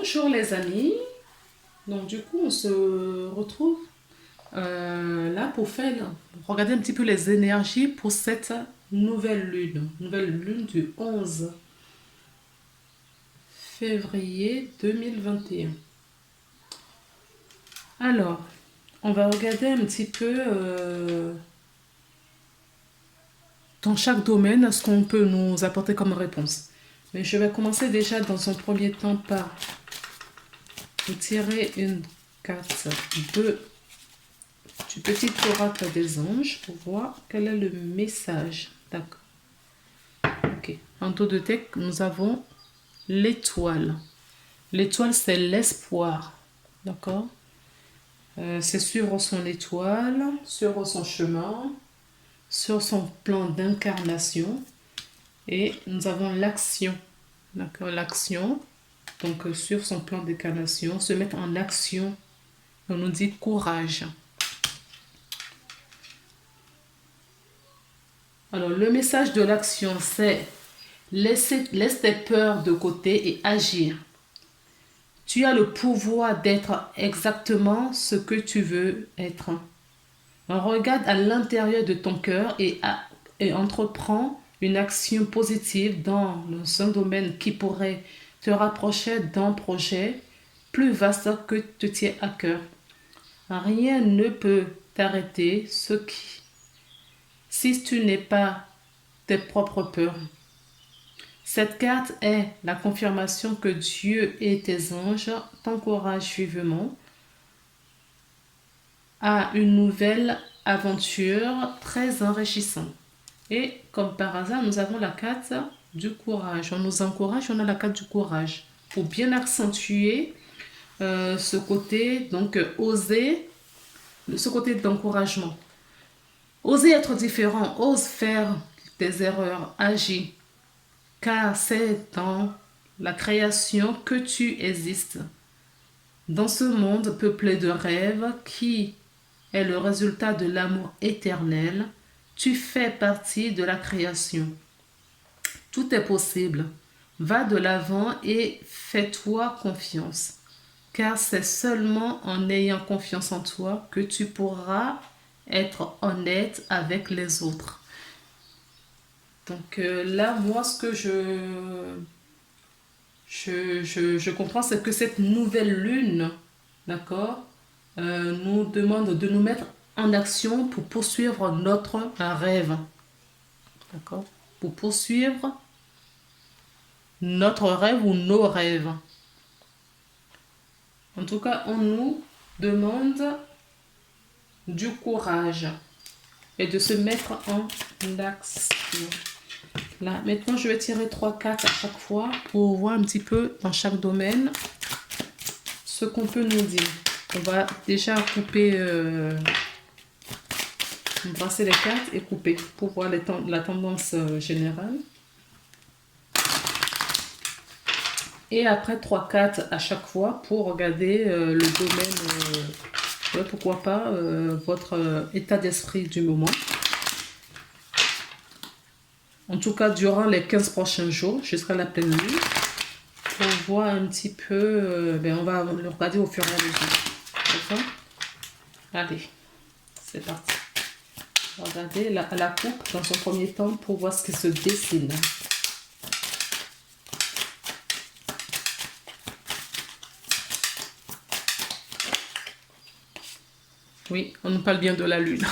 Bonjour les amis, donc du coup on se retrouve là pour regarder un petit peu les énergies pour cette nouvelle lune du 11 février 2021. Alors, on va regarder un petit peu dans chaque domaine ce qu'on peut nous apporter comme réponse. Mais je vais commencer déjà dans un premier temps par vous tirer une carte du petit oracle des anges pour voir quel est le message. D'accord. Ok. En dos de tête, nous avons l'étoile. L'étoile, c'est l'espoir. D'accord. C'est suivre son étoile, suivre son chemin, sur son plan d'incarnation. Et nous avons l'action. D'accord. L'action. Donc, sur son plan d'incarnation, se mettre en action. On nous dit courage. Alors, le message de l'action, c'est laisse tes peurs de côté et agir. Tu as le pouvoir d'être exactement ce que tu veux être. Regarde à l'intérieur de ton cœur et entreprends une action positive dans un domaine qui pourrait te rapprocher d'un projet plus vaste que te tient à cœur. Rien ne peut t'arrêter si tu n'es pas tes propres peurs. Cette carte est la confirmation que Dieu et tes anges t'encouragent vivement à une nouvelle aventure très enrichissante. Et comme par hasard, nous avons la carte du courage. On nous encourage, on a la carte du courage. Pour bien accentuer ce côté, donc oser, ce côté d'encouragement. Oser être différent, ose faire des erreurs, agir. Car c'est dans la création que tu existes. Dans ce monde peuplé de rêves qui est le résultat de l'amour éternel, tu fais partie de la création. Tout est possible. Va de l'avant et fais-toi confiance. Car c'est seulement en ayant confiance en toi que tu pourras être honnête avec les autres. Donc là, moi, ce que je comprends, c'est que cette nouvelle lune, d'accord, nous demande de nous mettre en action pour poursuivre notre rêve. D'accord. Pour poursuivre notre rêve ou nos rêves. En tout cas, on nous demande du courage et de se mettre en action. Là, maintenant, je vais tirer 3 cartes à chaque fois pour voir un petit peu dans chaque domaine ce qu'on peut nous dire. On va déjà couper, brasser les cartes et couper pour voir la tendance générale. Et après 3 cartes à chaque fois pour regarder le domaine, pourquoi pas, votre état d'esprit du moment. En tout cas, durant les 15 prochains jours, jusqu'à la pleine lune, pour voir un petit peu, on va le regarder au fur et à mesure. D'accord? Allez, c'est parti. Regardez la coupe dans son premier temps pour voir ce qui se dessine. Oui, on nous parle bien de la lune.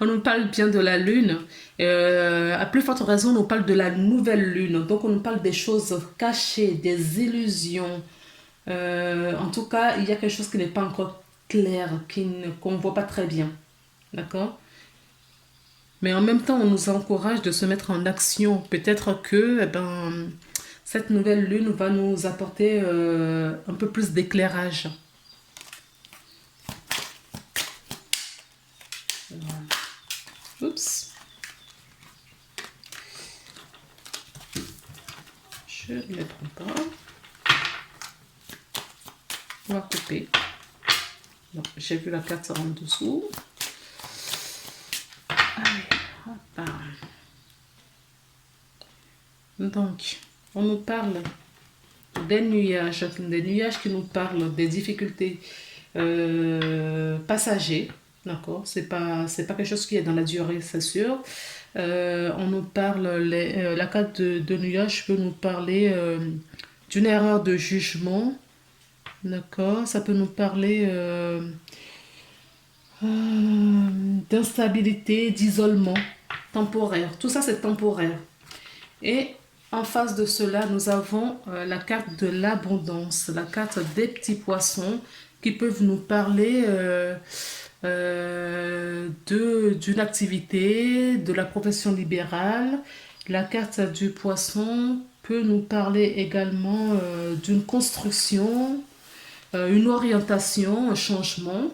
On nous parle bien de la lune. À plus forte raison, on nous parle de la nouvelle lune. Donc, on nous parle des choses cachées, des illusions. En tout cas, il y a quelque chose qui n'est pas encore clair, qu'on ne voit pas très bien. D'accord? Mais en même temps, on nous encourage de se mettre en action. Peut-être que cette nouvelle lune va nous apporter un peu plus d'éclairage. Oups. Je ne les prends pas. On va couper. J'ai vu la carte en dessous. Allez, hop. Donc, on nous parle des nuages qui nous parlent des difficultés passagers. D'accord, c'est pas quelque chose qui est dans la durée, c'est sûr. On nous parle, la carte de nuages peut nous parler d'une erreur de jugement. D'accord, ça peut nous parler d'instabilité, d'isolement temporaire. Tout ça, c'est temporaire. Et en face de cela, nous avons la carte de l'abondance, la carte des petits poissons qui peuvent nous parler d'une activité, de la profession libérale. La carte du poisson peut nous parler également d'une construction, une orientation, un changement.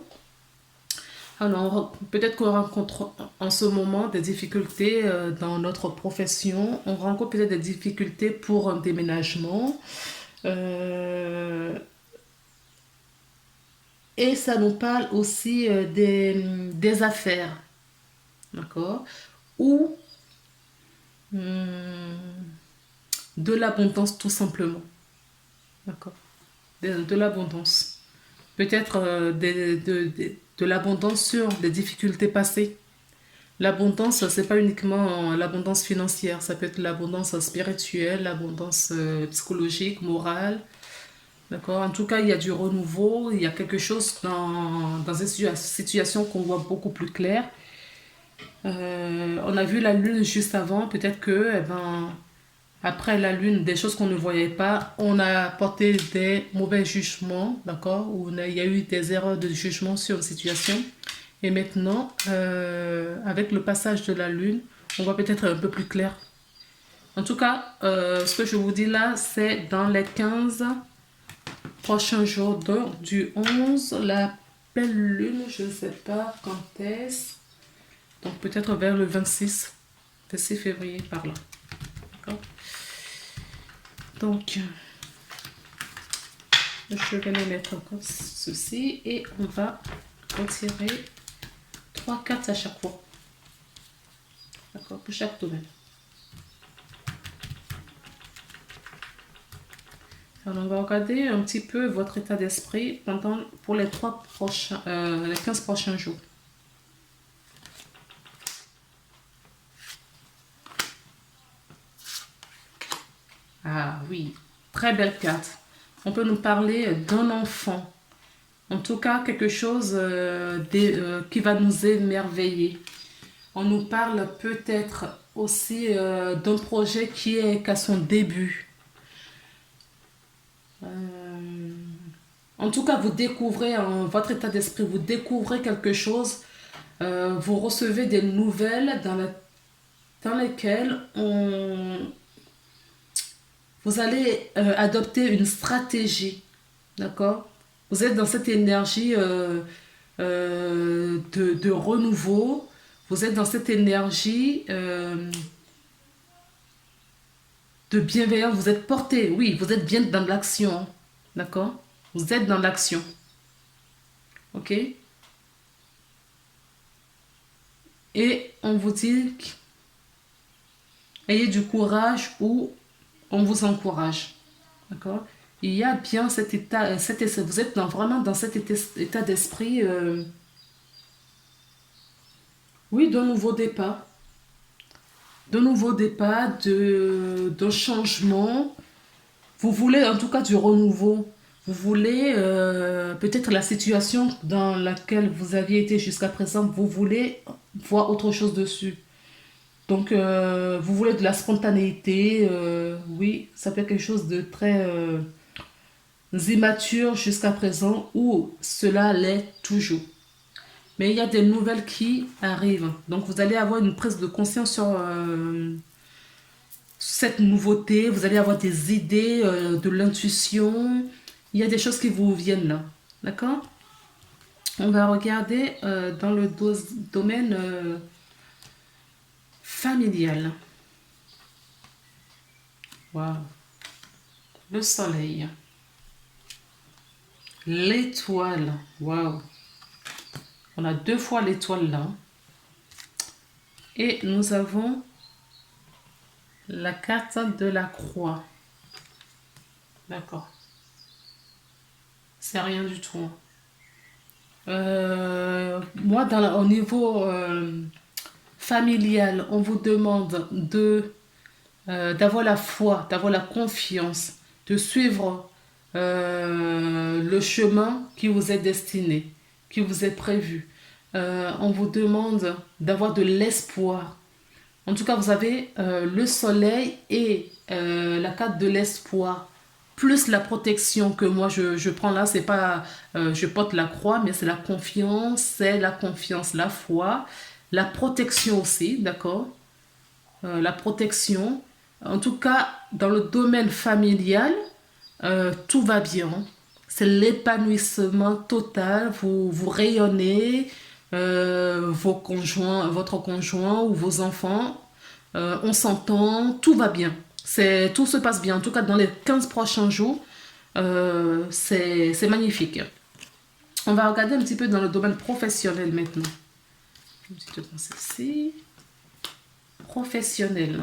Alors, peut-être qu'on rencontre en ce moment des difficultés dans notre profession. On rencontre peut-être des difficultés pour un déménagement. Euh, et ça nous parle aussi des affaires, d'accord? Ou hum, de l'abondance tout simplement, d'accord? De l'abondance. Peut-être de l'abondance sur des difficultés passées. L'abondance, c'est pas uniquement l'abondance financière, ça peut être l'abondance spirituelle, l'abondance psychologique, morale. D'accord? En tout cas, il y a du renouveau, il y a quelque chose dans cette situation qu'on voit beaucoup plus clair. On a vu la lune juste avant, peut-être que, eh ben, après la lune, des choses qu'on ne voyait pas, on a porté des mauvais jugements, d'accord? Ou il y a eu des erreurs de jugement sur une situation. Et maintenant, avec le passage de la lune, on voit peut-être un peu plus clair. En tout cas, ce que je vous dis là, c'est dans les 15 prochains jours, donc du 11, la pleine lune, je ne sais pas quand est-ce. Donc peut-être vers le 26 février par là. D'accord? Donc, je vais les mettre comme ceci et on va retirer 3 cartes à chaque fois. D'accord? Pour chaque domaine. Alors, on va regarder un petit peu votre état d'esprit pour les 15 prochains jours. Ah oui, très belle carte. On peut nous parler d'un enfant. En tout cas, quelque chose qui va nous émerveiller. On nous parle peut-être aussi d'un projet qui est qu'à son début. En tout cas, vous découvrez en votre état d'esprit, vous découvrez quelque chose, vous recevez des nouvelles dans lesquelles vous allez adopter une stratégie, d'accord? Vous êtes dans cette énergie de renouveau, vous êtes dans cette énergie de bienveillance, vous êtes porté, oui, vous êtes bien dans l'action, d'accord? Vous êtes dans l'action, ok? Et on vous dit, ayez du courage ou on vous encourage, d'accord? Il y a bien cet état, vous êtes vraiment dans cet état d'esprit, oui, d'un nouveau départ, d'un changement. Vous voulez en tout cas du renouveau. Vous voulez peut-être la situation dans laquelle vous aviez été jusqu'à présent, vous voulez voir autre chose dessus. Donc, vous voulez de la spontanéité, oui, ça peut être quelque chose de très immature jusqu'à présent, ou cela l'est toujours. Mais il y a des nouvelles qui arrivent. Donc, vous allez avoir une prise de conscience sur cette nouveauté, vous allez avoir des idées, de l'intuition. Il y a des choses qui vous viennent là. D'accord? On va regarder dans le domaine familial. Wow. Le soleil. L'étoile. Waouh. On a 2 fois l'étoile là. Et nous avons la carte de la croix. D'accord. C'est rien du tout. Moi, au niveau familial, on vous demande d'avoir la foi, d'avoir la confiance, de suivre le chemin qui vous est destiné, qui vous est prévu. On vous demande d'avoir de l'espoir. En tout cas, vous avez le soleil et la carte de l'espoir, plus la protection que moi je prends là. C'est pas je porte la croix, mais c'est la confiance, la foi, la protection aussi, d'accord? La protection. En tout cas, dans le domaine familial, tout va bien. C'est l'épanouissement total. Vous rayonnez, votre conjoint ou vos enfants, on s'entend, tout va bien. Tout se passe bien. En tout cas, dans les 15 prochains jours, c'est magnifique. On va regarder un petit peu dans le domaine professionnel maintenant. Un petit peu dans ceci. Professionnel.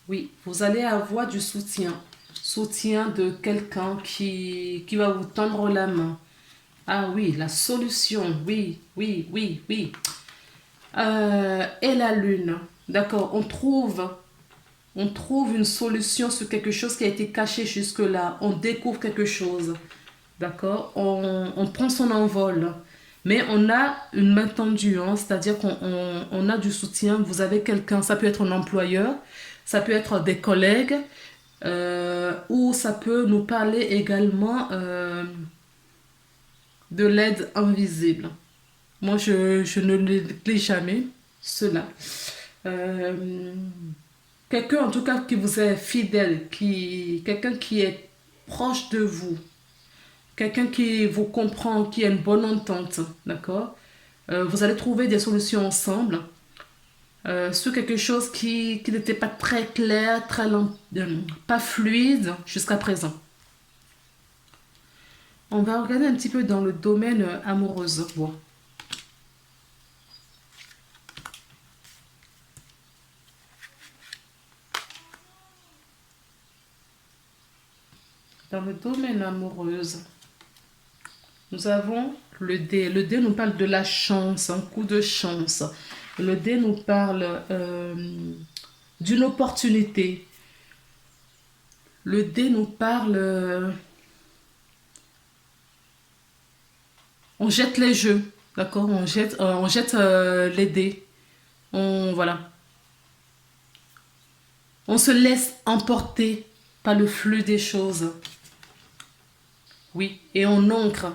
Oui, vous allez avoir du soutien. Soutien de quelqu'un qui va vous tendre la main. Ah oui, la solution. Oui, oui, oui, oui. Et la lune. D'accord, on trouve une solution sur quelque chose qui a été caché jusque-là. On découvre quelque chose. D'accord, on prend son envol. Mais on a une main tendue, hein, c'est-à-dire qu'on a du soutien. Vous avez quelqu'un, ça peut être un employeur, ça peut être des collègues, ou ça peut nous parler également de l'aide invisible. Moi, je ne néglige jamais cela. Euh, Quelqu'un, en tout cas, qui vous est fidèle, quelqu'un qui est proche de vous, quelqu'un qui vous comprend, qui a une bonne entente, d'accord? Vous allez trouver des solutions ensemble sur quelque chose qui n'était pas très clair, pas fluide jusqu'à présent. On va regarder un petit peu dans le domaine amoureux. Bon. Dans le domaine amoureux, nous avons le dé. Le dé nous parle de la chance, un coup de chance. Le dé nous parle d'une opportunité. Le dé nous parle... on jette les jeux, d'accord? On jette les dés. Voilà. On se laisse emporter par le flux des choses. Oui, et on ancre.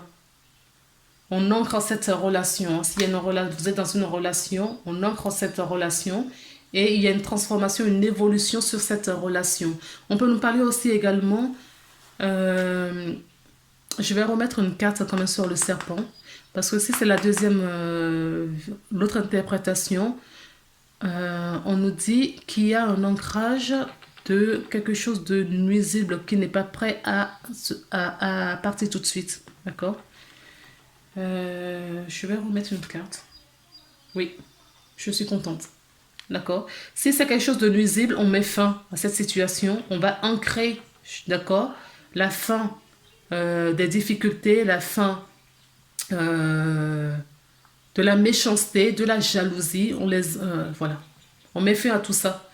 On ancre cette relation. S'il y a vous êtes dans une relation, on ancre cette relation et il y a une transformation, une évolution sur cette relation. On peut nous parler aussi également, je vais remettre une carte quand même sur le serpent, parce que si c'est la deuxième, l'autre interprétation, on nous dit qu'il y a un ancrage de quelque chose de nuisible qui n'est pas prêt à partir tout de suite. D'accord? Je vais remettre une carte. Oui, je suis contente. D'accord? Si c'est quelque chose de nuisible, on met fin à cette situation. On va ancrer, d'accord, la fin des difficultés, la fin de la méchanceté, de la jalousie. Voilà. On met fin à tout ça.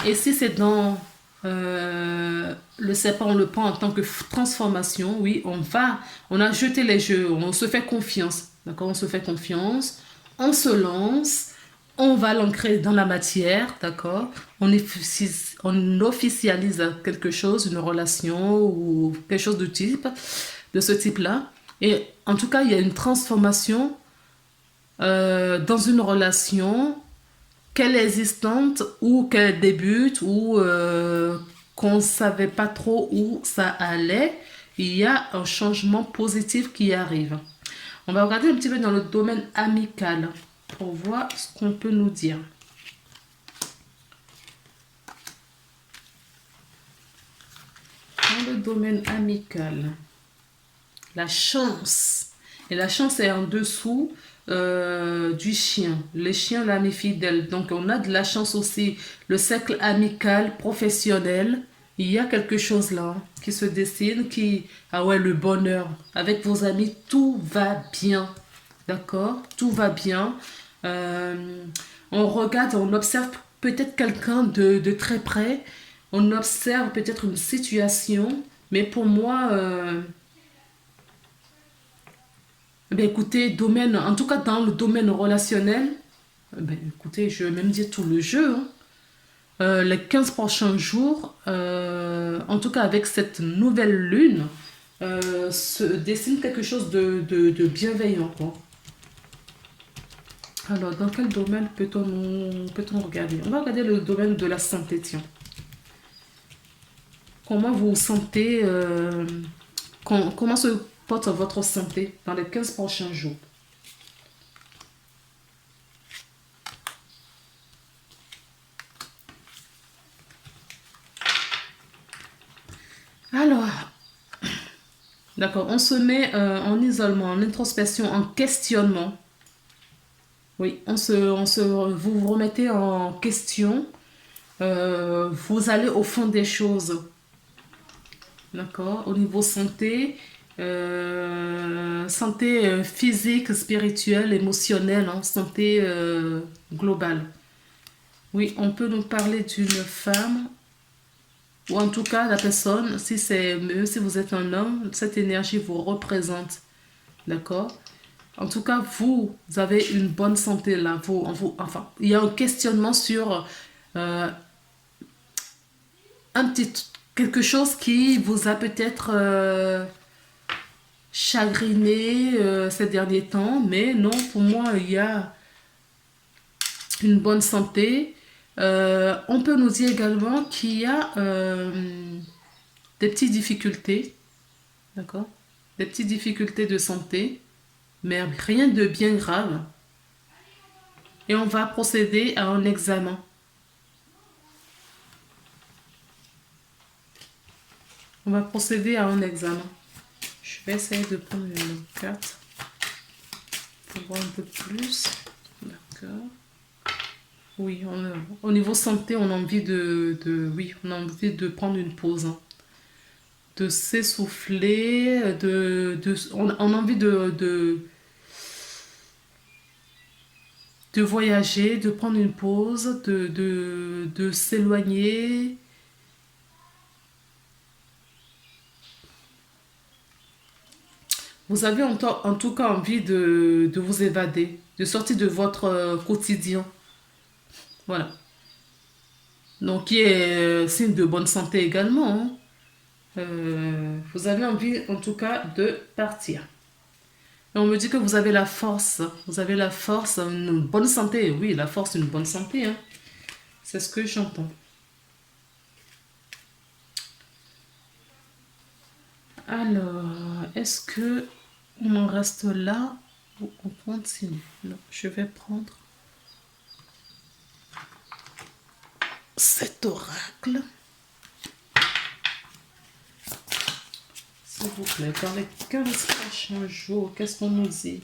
Et si c'est dans le serpent, on le prend en tant que transformation, oui, on a jeté les jeux, on se fait confiance, d'accord, on se fait confiance, on se lance, on va l'ancrer dans la matière, d'accord, on officialise quelque chose, une relation ou quelque chose de ce type-là, et en tout cas, il y a une transformation dans une relation qu'elle est existante ou qu'elle débute ou qu'on ne savait pas trop où ça allait, il y a un changement positif qui arrive. On va regarder un petit peu dans le domaine amical pour voir ce qu'on peut nous dire. Dans le domaine amical, la chance. Et la chance est en dessous du chien. Le chien, l'ami fidèle. Donc, on a de la chance aussi. Le cercle amical, professionnel. Il y a quelque chose là qui se dessine, qui... Ah ouais, le bonheur. Avec vos amis, tout va bien. D'accord? Tout va bien. Euh, on regarde, on observe peut-être quelqu'un de très près. On observe peut-être une situation. Mais pour moi, ben écoutez, domaine, en tout cas dans le domaine relationnel, ben écoutez, je vais même dire tout le jeu, hein. Les 15 prochains jours, en tout cas avec cette nouvelle lune, se dessine quelque chose de bienveillant, quoi. Alors, dans quel domaine peut-on regarder? On va regarder le domaine de la santé, tiens. Comment vous vous sentez, comment se porte votre santé dans les 15 prochains jours? Alors, d'accord, on se met en isolement, en introspection, en questionnement. Oui, vous vous remettez en question, vous allez au fond des choses, d'accord? Au niveau santé, santé physique, spirituelle, émotionnelle, hein, santé globale. Oui, on peut nous parler d'une femme, ou en tout cas la personne, si c'est, même si vous êtes un homme, cette énergie vous représente, d'accord? En tout cas, vous avez une bonne santé là. Enfin, il y a un questionnement sur euh, quelque chose qui vous a peut-être chagriné ces derniers temps, mais non, pour moi, il y a une bonne santé. On peut nous dire également qu'il y a des petites difficultés, d'accord? Des petites difficultés de santé, mais rien de bien grave. Et on va procéder à un examen. On va procéder à un examen. Je vais essayer de prendre une carte pour voir un peu plus. D'accord. Oui, au niveau santé, on a envie oui, on a envie de prendre une pause, hein. De s'essouffler, on a envie de voyager, de prendre une pause, de s'éloigner. Vous avez en tout cas envie de vous évader, de sortir de votre quotidien. Voilà. Donc, qui est signe de bonne santé également, hein. Vous avez envie en tout cas de partir. Et on me dit que vous avez la force. Vous avez la force, une bonne santé. Oui, la force, une bonne santé, hein. C'est ce que j'entends. Alors, est-ce que on en reste là ou on continue? Non, je vais prendre cet oracle. S'il vous plaît, dans les 15 prochains jours, qu'est-ce qu'on nous dit?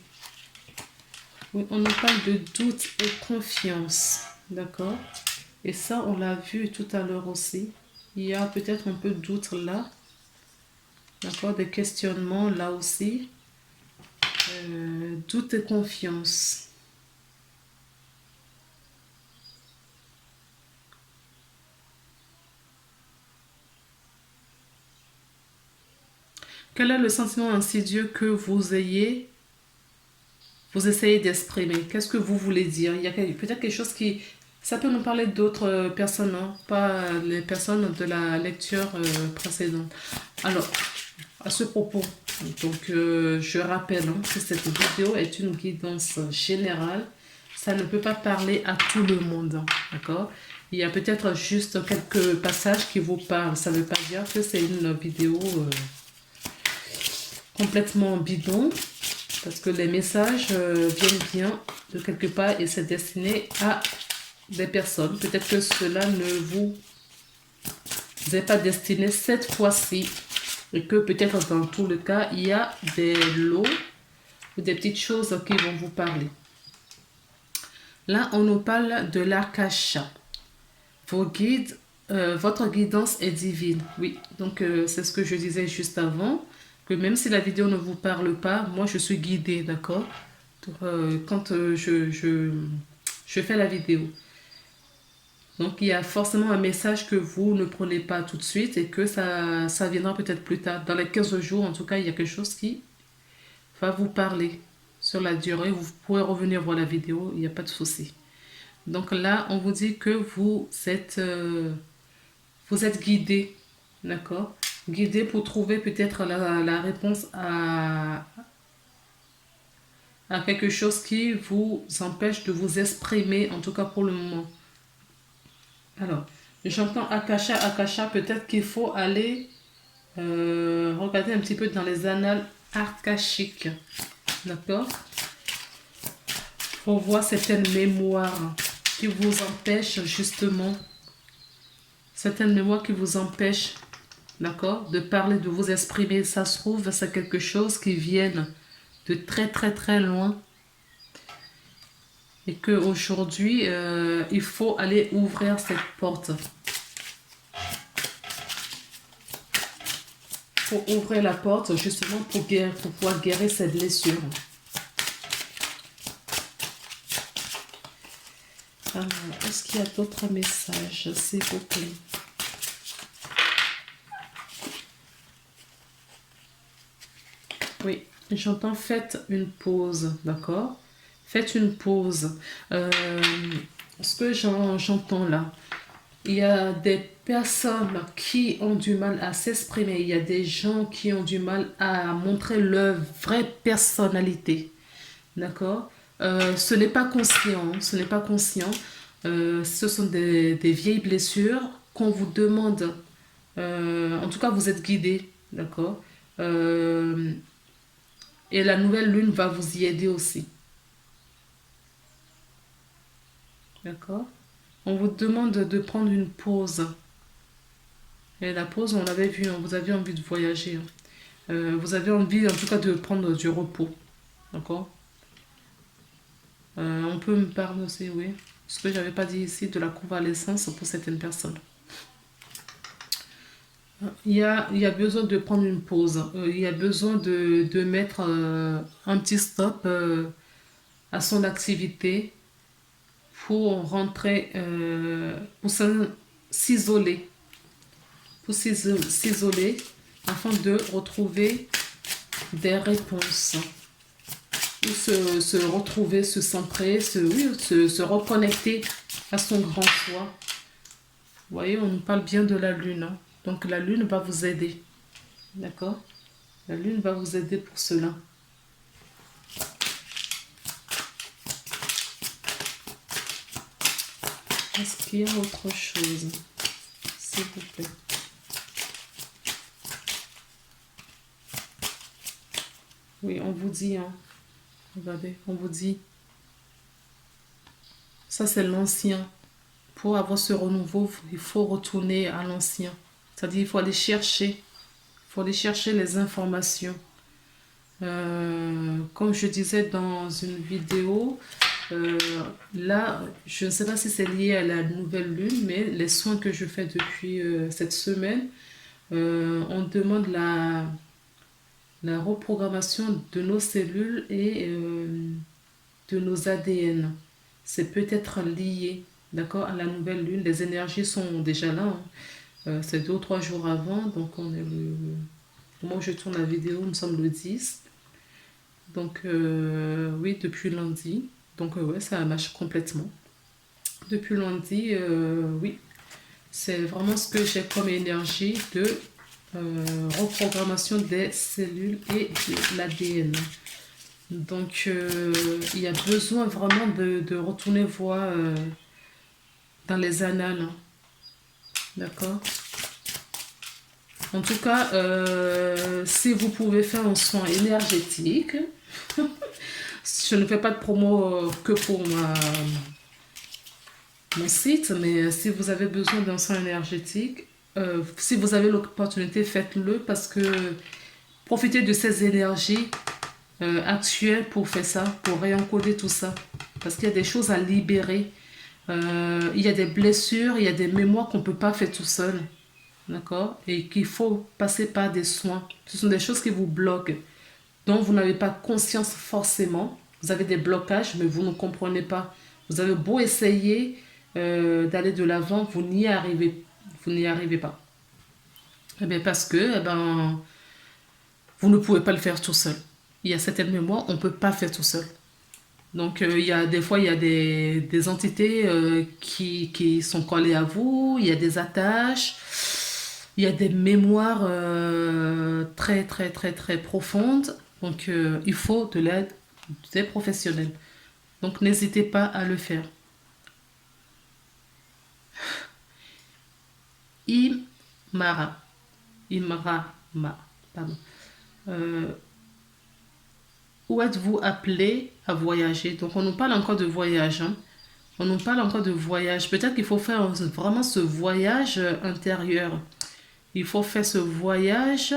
Oui, on nous parle de doute et confiance, d'accord? Et ça, on l'a vu tout à l'heure aussi. Il y a peut-être un peu de doute là, d'accord? Des questionnements là aussi. Doute et confiance. Quel est le sentiment insidieux que vous essayez d'exprimer? Qu'est-ce que vous voulez dire? Il y a peut-être quelque chose qui... Ça peut nous parler d'autres personnes, hein, pas les personnes de la lecture précédente. Alors, à ce propos, donc je rappelle, hein, que cette vidéo est une guidance générale. Ça ne peut pas parler à tout le monde, hein, d'accord? Il y a peut-être juste quelques passages qui vous parlent. Ça ne veut pas dire que c'est une vidéo complètement bidon, parce que les messages viennent bien de quelque part et c'est destiné à des personnes. Peut-être que cela ne vous est pas destiné cette fois-ci et que peut-être dans tout le cas, il y a des lots ou des petites choses qui vont vous parler. Là, on nous parle de l'Akasha. Vos guides votre guidance est divine. Oui, donc c'est ce que je disais juste avant, que même si la vidéo ne vous parle pas, moi je suis guidée, d'accord? Quand je fais la vidéo. Donc il y a forcément un message que vous ne prenez pas tout de suite et que ça viendra peut-être plus tard. Dans les 15 jours, en tout cas, il y a quelque chose qui va vous parler sur la durée. Vous pourrez revenir voir la vidéo, il n'y a pas de souci. Donc là, on vous dit que vous êtes guidé, d'accord? Guidé pour trouver peut-être la réponse à quelque chose qui vous empêche de vous exprimer, en tout cas pour le moment. Alors, j'entends Akasha, Akasha, peut-être qu'il faut aller regarder un petit peu dans les annales akashiques, d'accord? Pour voir certaines mémoires qui vous empêchent justement, certaines mémoires qui vous empêchent, d'accord, de parler, de vous exprimer. Ça se trouve, c'est quelque chose qui vient de très très très loin et qu'aujourd'hui, il faut aller ouvrir cette porte. Pour ouvrir la porte, justement pour pouvoir guérir cette blessure. Alors, est-ce qu'il y a d'autres messages, s'il vous plaît? Oui, j'entends faites une pause, d'accord? Faites une pause. Ce que j'entends là, il y a des personnes qui ont du mal à s'exprimer. Il y a des gens qui ont du mal à montrer leur vraie personnalité. D'accord? Ce n'est pas conscient. Ce n'est pas conscient. Ce sont des vieilles blessures qu'on vous demande. En tout cas, vous êtes guidé. D'accord? Et la nouvelle lune va vous y aider aussi. D'accord? On vous demande de prendre une pause. Et la pause, on l'avait vu, vous aviez envie de voyager. Vous avez envie, en tout cas, de prendre du repos. D'accord? On peut me parler aussi, oui. Ce que j'avais pas dit ici, de la convalescence pour certaines personnes. Il y a besoin de prendre une pause. Il y a besoin de mettre un petit stop à son activité pour rentrer, pour s'isoler. Pour s'isoler afin de retrouver des réponses. Ou se retrouver, se centrer, se reconnecter à son grand soi. Vous voyez, on nous parle bien de la lune. Hein. Donc la lune va vous aider. D'accord? La lune va vous aider pour cela. Est-ce qu'il y a autre chose? S'il vous plaît. Oui, on vous dit, hein. Regardez, on vous dit. Ça, c'est l'ancien. Pour avoir ce renouveau, il faut retourner à l'ancien. C'est-à-dire, il faut aller chercher. Il faut aller chercher les informations. Comme je disais dans une vidéo, là, je ne sais pas si c'est lié à la nouvelle lune, mais les soins que je fais depuis cette semaine, on demande la reprogrammation de nos cellules et de nos ADN. C'est peut-être lié, d'accord, à la nouvelle lune. Les énergies sont déjà là. Hein. C'est 2 ou 3 jours avant, donc on est au moment où je tourne la vidéo, nous sommes le 10. Donc, oui, depuis lundi. Donc, ouais, ça marche complètement. Depuis lundi, oui, c'est vraiment ce que j'ai comme énergie de reprogrammation des cellules et de l'ADN. Donc, il y a besoin vraiment de retourner voir dans les annales. Hein. D'accord? En tout cas, si vous pouvez faire un soin énergétique, je ne fais pas de promo que pour mon site, mais si vous avez besoin d'un soin énergétique, si vous avez l'opportunité, faites-le parce que profitez de ces énergies actuelles pour faire ça, pour réencoder tout ça. Parce qu'il y a des choses à libérer. Il y a des blessures, il y a des mémoires qu'on ne peut pas faire tout seul. D'accord? Et qu'il faut passer par des soins. Ce sont des choses qui vous bloquent, dont vous n'avez pas conscience forcément. Vous avez des blocages, mais vous ne comprenez pas. Vous avez beau essayer d'aller de l'avant, vous n'y arrivez pas. Eh bien, parce que vous ne pouvez pas le faire tout seul. Il y a certaines mémoires, on ne peut pas faire tout seul. Donc, il y a des fois, il y a des entités qui sont collées à vous, il y a des attaches, il y a des mémoires très, très, très, très profondes. Donc, il faut de l'aide des professionnels. Donc, n'hésitez pas à le faire. Imara. Imrama. Pardon. Euh, où êtes-vous appelé à voyager? Donc, on nous parle encore de voyage. Hein. On nous parle encore de voyage. Peut-être qu'il faut faire vraiment ce voyage intérieur. Il faut faire ce voyage.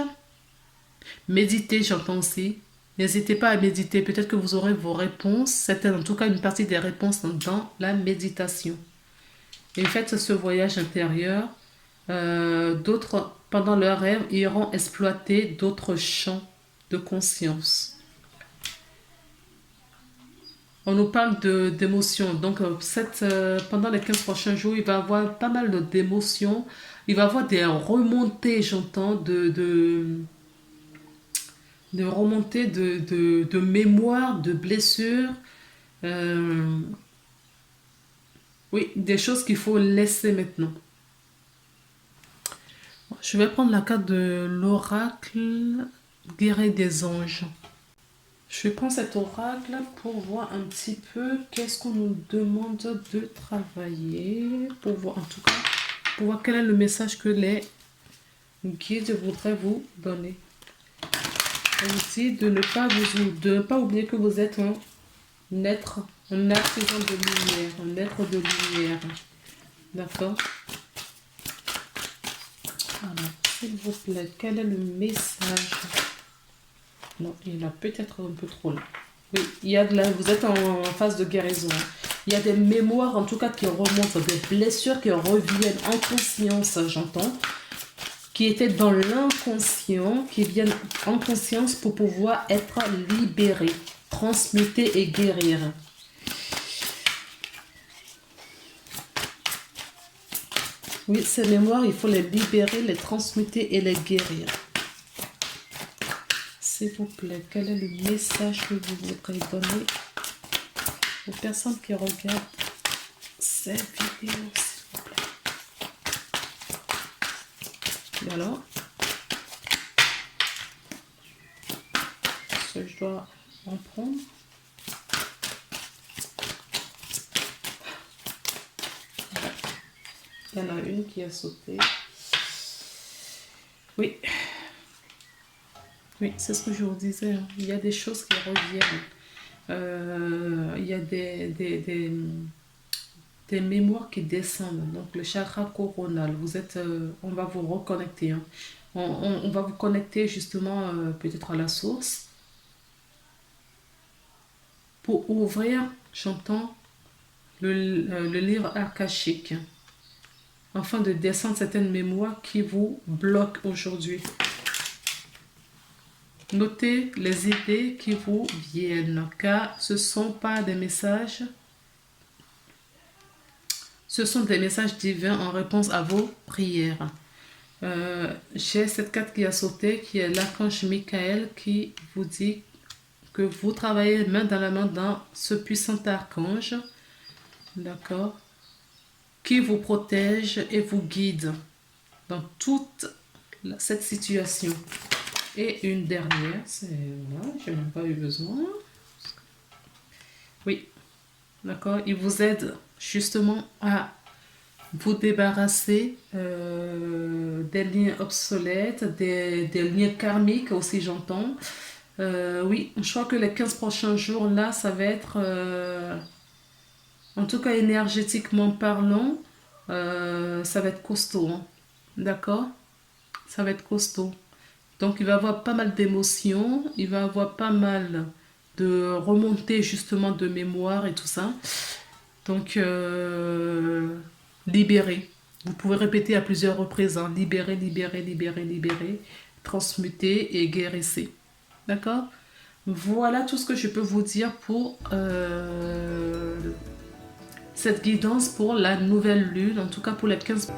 Méditer, j'entends aussi. N'hésitez pas à méditer. Peut-être que vous aurez vos réponses. C'est en tout cas une partie des réponses dans la méditation. Et faites ce voyage intérieur. D'autres, pendant leur rêve, iront exploiter d'autres champs de conscience. On nous parle d'émotions. Donc, pendant les 15 prochains jours, il va y avoir pas mal d'émotions. Il va y avoir des remontées, j'entends, de remontées de mémoire, de blessures. Oui, des choses qu'il faut laisser maintenant. Je vais prendre la carte de l'oracle guéri des anges. Je prends cet oracle pour voir un petit peu qu'est-ce qu'on nous demande de travailler, pour voir en tout cas, pour voir quel est le message que les guides voudraient vous donner. Et aussi de ne pas oublier que vous êtes un être, un artisan de lumière, un être de lumière. D'accord? Alors, s'il vous plaît, quel est le message? Non, il y en a peut-être un peu trop là. Oui, vous êtes en phase de guérison. Il y a des mémoires en tout cas qui remontent, des blessures qui reviennent en conscience, j'entends, qui étaient dans l'inconscient, qui viennent en conscience pour pouvoir être libérées, transmuter et guérir. Oui, ces mémoires, il faut les libérer, les transmuter et les guérir. S'il vous plaît, quel est le message que vous voudrez donner aux personnes qui regardent cette vidéo, s'il vous plaît? Et alors, est-ce que je dois en prendre? Il y en a une qui a sauté. Oui. Oui, c'est ce que je vous disais. Hein. Il y a des choses qui reviennent. Il y a des mémoires qui descendent. Donc, le chakra coronal, on va vous reconnecter. Hein. On va vous connecter justement peut-être à la source pour ouvrir, j'entends, le livre akashique afin de descendre certaines mémoires qui vous bloquent aujourd'hui. Notez les idées qui vous viennent, car ce ne sont pas des messages, ce sont des messages divins en réponse à vos prières. J'ai cette carte qui a sauté, qui est l'archange Michael, qui vous dit que vous travaillez main dans la main dans ce puissant archange, d'accord, qui vous protège et vous guide dans toute cette situation. Et une dernière, voilà, je n'ai même pas eu besoin. Oui, d'accord, il vous aide justement à vous débarrasser des liens obsolètes, des liens karmiques aussi, j'entends. Oui, je crois que les 15 prochains jours, là, ça va être, en tout cas énergétiquement parlant, ça va être costaud. Hein. D'accord? Ça va être costaud. Donc, il va y avoir pas mal d'émotions, il va y avoir pas mal de remontées justement de mémoire et tout ça. Donc, libérer. Vous pouvez répéter à plusieurs reprises, hein. Libérer, libérer, libérer, libérer. Transmuter et guérissez. D'accord? Voilà tout ce que je peux vous dire pour cette guidance pour la nouvelle lune, en tout cas pour les 15